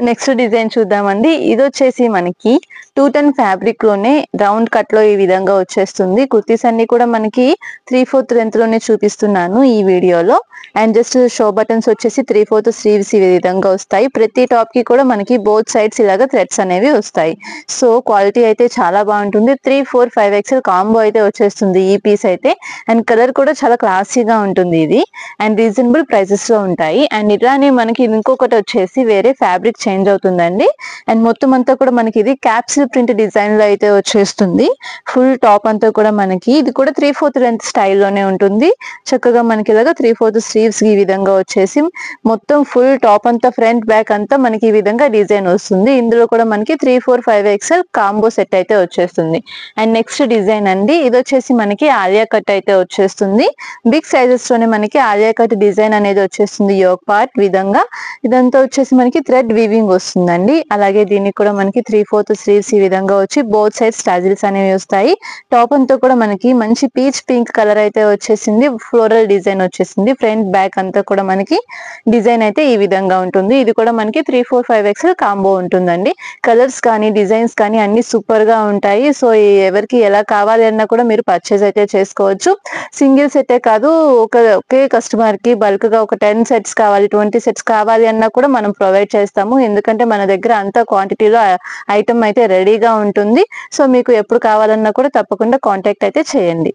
Next design చూద్దామండి. ఇది వచ్చేసి మనకి 210 ఫ్యాబ్రిక్ లోనే రౌండ్ కట్ లో ఈ విధంగా వచ్చేస్తుంది. కుర్తీస్ అన్ని కూడా మనకి 3/4 లెంత్ లోనే చూపిస్తున్నాను ఈ వీడియోలో. అండ్ జస్ట్ షో బటన్స్ వచ్చేసి 3/4 స్లీవ్స్ ఈ విధంగా వస్తాయి. ప్రతి టాప్ కి కూడా మనకి బోత్ సైడ్స్ ఇలాగా థ్రెడ్స్ అనేవి వస్తాయి. సో క్వాలిటీ అయితే చాలా బాగుంటుంది. 3, 4, 5 XL కాంబో అయితే వచ్చేస్తుంది ఈ పీస్ అయితే. అండ్ కలర్ కూడా చాలా క్లాసీగా ఉంటుంది ఇది. అండ్ రీజనబుల్ ప్రైసెస్ లో ఉంటాయి. అండ్ ఇలానే మనకి ఇంకొకటి వచ్చేసి వేరే ఫ్యాబ్రిక్ చేంజ్ అవుతుందండి. అండ్ మొత్తం అంతా కూడా మనకి ఇది క్యాప్సిల్ ప్రింట్ డిజైన్ లో అయితే వచ్చేస్తుంది. ఫుల్ టాప్ అంతా కూడా మనకి ఇది కూడా 3/4 లెంత్ స్టైల్లోనే ఉంటుంది. చక్కగా మనకి ఇలాగా 3/4 స్లీవ్స్ ఈ విధంగా వచ్చేసి మొత్తం ఫుల్ టాప్ అంతా ఫ్రంట్ బ్యాక్ అంతా మనకి ఈ విధంగా డిజైన్ వస్తుంది. ఇందులో కూడా మనకి 3, 4, 5 XL కాంబో సెట్ అయితే వచ్చేస్తుంది. అండ్ నెక్స్ట్ డిజైన్ అండి. ఇది వచ్చేసి మనకి ఆలియా కట్ అయితే వచ్చేస్తుంది. బిగ్ సైజెస్ లోనే మనకి ఆలియా కట్ డిజైన్ అనేది వచ్చేస్తుంది. యోక్ పార్ట్ విధంగా ఇదంతా వచ్చేసి మనకి థ్రెడ్ వీవింగ్ వస్తుందండి. అలాగే దీనికి కూడా మనకి 3/4 స్లీవ్స్ ఈ విధంగా వచ్చి బోత్ సైడ్స్ టాజిల్స్ అనేవి వస్తాయి. టాప్ అంతా కూడా మనకి మంచి పీచ్ పింక్ కలర్ అయితే వచ్చేసింది. ఫ్లోరల్ డిజైన్ వచ్చేసింది. ఫ్రంట్ బ్యాక్ అంతా కూడా మనకి డిజైన్ అయితే ఈ విధంగా ఉంటుంది. ఇది కూడా మనకి 3, 4, 5 XL కాంబో ఉంటుందండి. కలర్స్ కానీ డిజైన్స్ కానీ అన్ని సూపర్ గా ఉంటాయి. సో ఎవరికి ఎలా కావాలి అన్నా కూడా మీరు పర్చేజ్ అయితే చేసుకోవచ్చు. సింగిల్ సెటే కాదు, ఒకే కస్టమర్ కి బల్క్ గా ఒక 10 సెట్స్ కావాలి, 20 సెట్స్ కావాలి అన్నా కూడా మనం ప్రొవైడ్ చేస్తాము. ఎందుకంటే మన దగ్గర అంత క్వాంటిటీలో ఐటమ్ అయితే రెడీగా ఉంటుంది. సో మీకు ఎప్పుడు కావాలన్నా కూడా తప్పకుండా కాంటాక్ట్ అయితే చేయండి.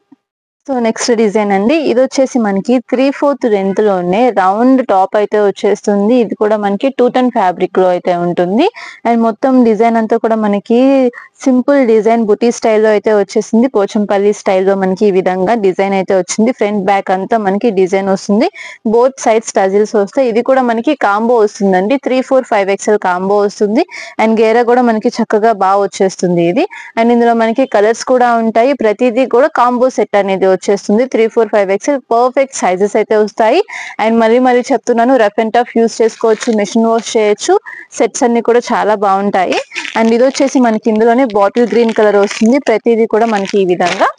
సో నెక్స్ట్ డిజైన్ అండి. ఇది వచ్చేసి మనకి 3/4 లెంత్ లోనే రౌండ్ టాప్ అయితే వచ్చేస్తుంది. ఇది కూడా మనకి 210 ఫ్యాబ్రిక్ లో అయితే ఉంటుంది. అండ్ మొత్తం డిజైన్ అంతా కూడా మనకి సింపుల్ డిజైన్ బుటీ స్టైల్లో అయితే వచ్చేసింది. పోచంపల్లి స్టైల్లో మనకి ఈ విధంగా డిజైన్ అయితే వచ్చింది. ఫ్రంట్ బ్యాక్ అంతా మనకి డిజైన్ వస్తుంది. బోత్ సైడ్స్ టజిల్స్ వస్తాయి. ఇది కూడా మనకి కాంబో వస్తుందండి. 3, 4, 5 XL కాంబో వస్తుంది. అండ్ గేరా కూడా మనకి చక్కగా బాగా వచ్చేస్తుంది ఇది. అండ్ ఇందులో మనకి కలర్స్ కూడా ఉంటాయి. ప్రతిదీ కూడా కాంబో సెట్ అనేది వచ్చేస్తుంది. 3, 4, 5 XL పర్ఫెక్ట్ సైజెస్ అయితే వస్తాయి. అండ్ మళ్ళీ చెప్తున్నాను, రఫ్ అండ్ టఫ్ యూస్ చేసుకోవచ్చు, మెషిన్ వాష్ చేయొచ్చు. సెట్స్ అన్ని కూడా చాలా బాగుంటాయి. అండ్ ఇది వచ్చేసి మనకి ఇందులోనే బాటిల్ గ్రీన్ కలర్ వస్తుంది. ప్రతిదీ కూడా మనకి ఈ విధంగా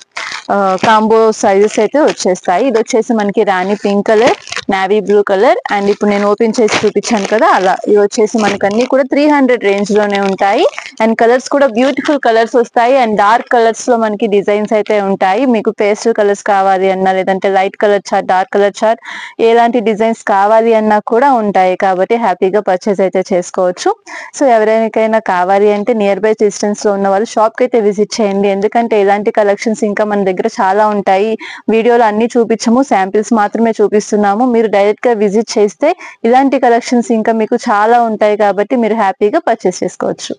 కాంబో సైజెస్ అయితే వచ్చేస్తాయి. ఇది వచ్చేసి మనకి rani pink colour, navy blue colour, and ఇప్పుడు నేను ఓపెన్ చేసి చూపించాను కదా అలా. ఇది వచ్చేసి మనకి అన్ని కూడా 300 రేంజ్ లోనే ఉంటాయి. అండ్ కలర్స్ కూడా బ్యూటిఫుల్ కలర్స్ వస్తాయి. అండ్ డార్క్ కలర్స్ లో మనకి డిజైన్స్ అయితే ఉంటాయి. మీకు పేస్టల్ కలర్స్ కావాలి అన్నా, లేదంటే light colour chart, dark colour chart, ఎలాంటి డిజైన్స్ కావాలి అన్నా కూడా ఉంటాయి. కాబట్టి హ్యాపీగా పర్చేస్ అయితే చేసుకోవచ్చు. సో ఎవరికైనా కావాలి అంటే నియర్ బై డిస్టెన్స్ లో ఉన్న వాళ్ళు షాప్ కి అయితే విజిట్ చేయండి. ఎందుకంటే ఇలాంటి కలెక్షన్స్ ఇంకా మన దగ్గర చాలా ఉంటాయి. వీడియోలో అన్ని చూపించము, శాంపిల్స్ మాత్రమే చూపిస్తున్నాము. మీరు డైరెక్ట్ గా విజిట్ చేస్తే ఇలాంటి కలెక్షన్స్ ఇంకా మీకు చాలా ఉంటాయి. కాబట్టి మీరు హ్యాపీగా పర్చేస్ చేసుకోవచ్చు.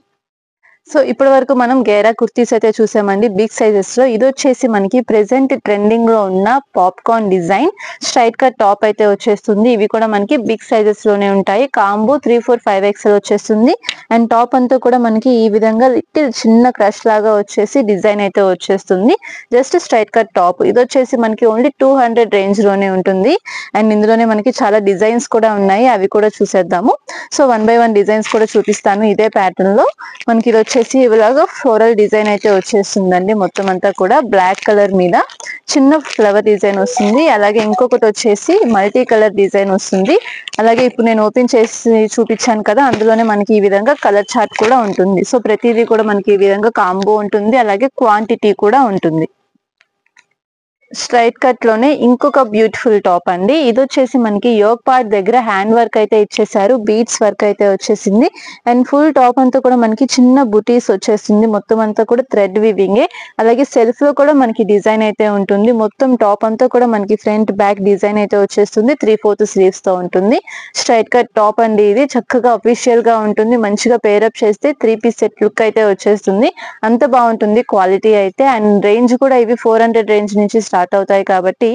సో ఇప్పటి వరకు మనం గేరా కుర్తీస్ అయితే చూసామండి బిగ్ సైజెస్ లో. ఇది వచ్చేసి మనకి ప్రెసెంట్ ట్రెండింగ్ లో ఉన్న popcorn design straight cut top అయితే వచ్చేస్తుంది. ఇవి కూడా మనకి బిగ్ సైజెస్ లోనే ఉంటాయి. కాంబో 3, 4, 5 XL వచ్చేస్తుంది. అండ్ టాప్ అంతా కూడా మనకి ఈ విధంగా లిటిల్ చిన్న క్రష్ లాగా వచ్చేసి డిజైన్ అయితే వచ్చేస్తుంది. Just straight cut top. ఇది వచ్చేసి మనకి ఓన్లీ 200 రేంజ్ లోనే ఉంటుంది. అండ్ ఇందులోనే మనకి చాలా డిజైన్స్ కూడా ఉన్నాయి. అవి కూడా చూసేద్దాము. సో 1 by 1 డిజైన్స్ కూడా చూపిస్తాను. ఇదే ప్యాటర్న్ లో మనకి ఇది వచ్చేసి ఇలాగా ఫ్లోరల్ డిజైన్ అయితే వచ్చేస్తుందండి. మొత్తం అంతా కూడా బ్లాక్ కలర్ మీద చిన్న ఫ్లవర్ డిజైన్ వస్తుంది. అలాగే ఇంకొకటి వచ్చేసి మల్టీ కలర్ డిజైన్ వస్తుంది. అలాగే ఇప్పుడు నేను ఓపెన్ చేసి చూపించాను కదా, అందులోనే మనకి ఈ విధంగా కలర్ చార్ట్ కూడా ఉంటుంది. సో ప్రతిదీ కూడా మనకి ఈ విధంగా కాంబో ఉంటుంది. అలాగే క్వాంటిటీ కూడా ఉంటుంది. స్ట్రైట్ కట్ లోనే ఇంకొక బ్యూటిఫుల్ టాప్ అండి. ఇది వచ్చేసి మనకి యోక్ పార్ట్ దగ్గర హ్యాండ్ వర్క్ అయితే ఇచ్చేసారు. బీడ్స్ వర్క్ అయితే వచ్చేసింది. అండ్ ఫుల్ టాప్ అంతా కూడా మనకి చిన్న బుటీస్ వచ్చేసింది. మొత్తం అంతా కూడా థ్రెడ్ వీవింగ్. అలాగే సెల్ఫ్ లో కూడా మనకి డిజైన్ అయితే ఉంటుంది. మొత్తం టాప్ అంతా కూడా మనకి ఫ్రంట్ బ్యాక్ డిజైన్ అయితే వచ్చేస్తుంది. 3/4 స్లీవ్స్ తో ఉంటుంది. స్ట్రైట్ కట్ టాప్ అండి. ఇది చక్కగా అఫీషియల్ గా ఉంటుంది. మంచిగా పేరప్ చేస్తే 3 పీస్ సెట్ లుక్ అయితే వచ్చేస్తుంది. అంత బాగుంటుంది క్వాలిటీ అయితే. అండ్ రేంజ్ కూడా ఇవి 400 రేంజ్ నుంచి స్టార్ట్ అవుతాయి. కాబట్టి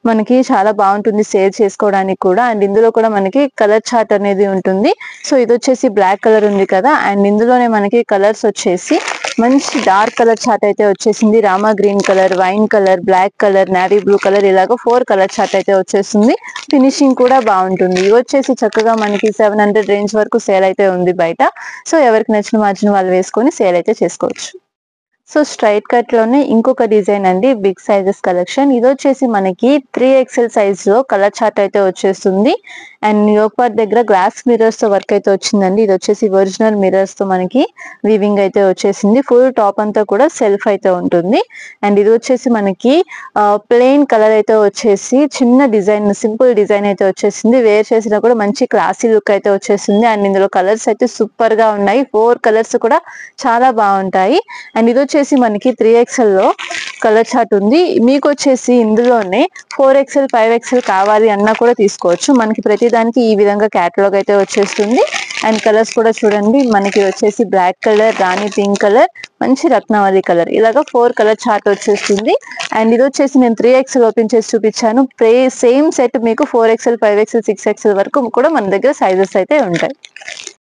మనకి చాలా బాగుంటుంది సేల్ చేసుకోవడానికి కూడా. అండ్ ఇందులో కూడా మనకి కలర్ చార్ట్ అనేది ఉంటుంది. సో ఇది వచ్చేసి బ్లాక్ కలర్ ఉంది కదా, అండ్ ఇందులోనే మనకి కలర్స్ వచ్చేసి మంచి డార్క్ కలర్ చార్ట్ అయితే వచ్చేసింది. Rama green colour, wine colour, black colour, navy blue colour, ఇలాగ 4 కలర్ చార్ట్ అయితే వచ్చేస్తుంది. ఫినిషింగ్ కూడా బాగుంటుంది. ఇవి వచ్చేసి చక్కగా మనకి 700 రేంజ్ వరకు సేల్ అయితే ఉంది బయట. సో ఎవరికి నచ్చిన మార్జిన్ వాళ్ళు వేసుకొని సేల్ అయితే చేసుకోవచ్చు. సో స్ట్రైట్ కట్ లోనే ఇంకొక డిజైన్ అండి, బిగ్ సైజెస్ కలెక్షన్. ఇది వచ్చేసి మనకి 3 XL సైజ్ లో కలర్ చార్ట్ అయితే వచ్చేస్తుంది. అండ్ యోక్ పార్ట్ దగ్గర గ్లాస్ మిర్రర్స్ తో వర్క్ అయితే వచ్చిందండి. ఇది వచ్చేసి ఒరిజినల్ మిర్రర్స్ తో మనకి వీవింగ్ అయితే వచ్చేసింది. ఫుల్ టాప్ అంతా కూడా సెల్ఫ్ అయితే ఉంటుంది. అండ్ ఇది వచ్చేసి మనకి ప్లెయిన్ కలర్ అయితే వచ్చేసి చిన్న డిజైన్, సింపుల్ డిజైన్ అయితే వచ్చేసింది. వేర్ చేసినా కూడా మంచి క్లాసీ లుక్ అయితే వచ్చేసింది. అండ్ ఇందులో కలర్స్ అయితే సూపర్ గా ఉన్నాయి. 4 కలర్స్ కూడా చాలా బాగుంటాయి. అండ్ ఇది వచ్చేసి మనకి 3XL లో కలర్ చార్ట్ ఉంది. మీకు వచ్చేసి ఇందులోనే 4XL 5XL కావాలి అన్నా కూడా తీసుకోవచ్చు. మనకి ప్రతిదానికి ఈ విధంగా క్యాటలాగ్ అయితే వచ్చేస్తుంది. అండ్ కలర్స్ కూడా చూడండి, మనకి వచ్చేసి బ్లాక్ కలర్, రాణి పింక్ కలర్, మంచి రత్నావళి కలర్, ఇలాగా 4 కలర్ చార్ట్ వచ్చేస్తుంది. అండ్ ఇది వచ్చేసి నేను 3XL ఓపెన్ చేసి చూపించాను. సేమ్ సెట్ మీకు 4XL 5XL 6XL వరకు కూడా మన దగ్గర సైజెస్ అయితే ఉంటాయి.